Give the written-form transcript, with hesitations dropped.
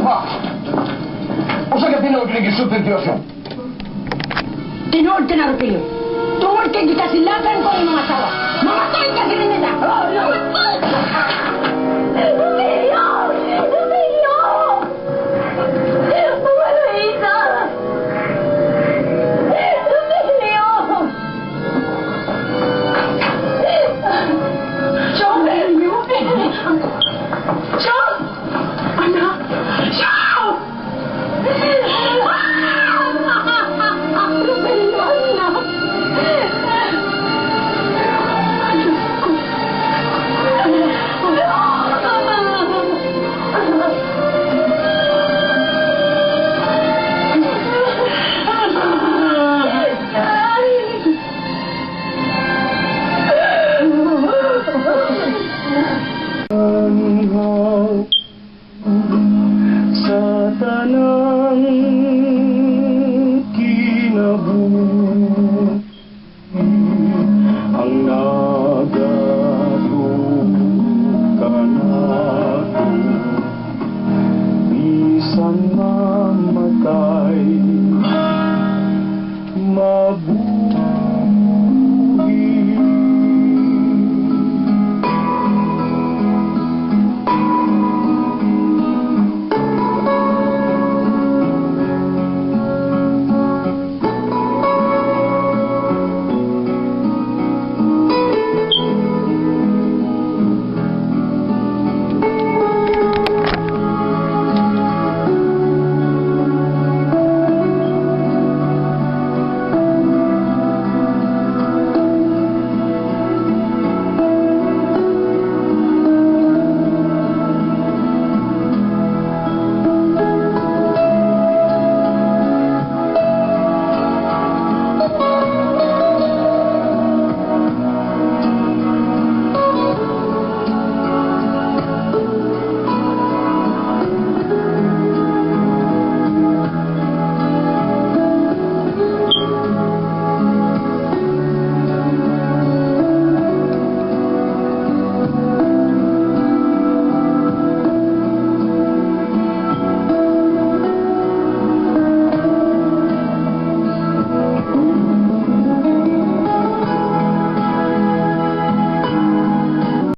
Ma! Usa ka tinuod ni gisulti Diyos yun? Tinuod ka na rin tungod kay gikasilagan ko ang mga asawa. Mamatay ka sila nila! Oh, mamatay! Emilio! Emilio! Mamalita! Emilio! Chong! Emilio!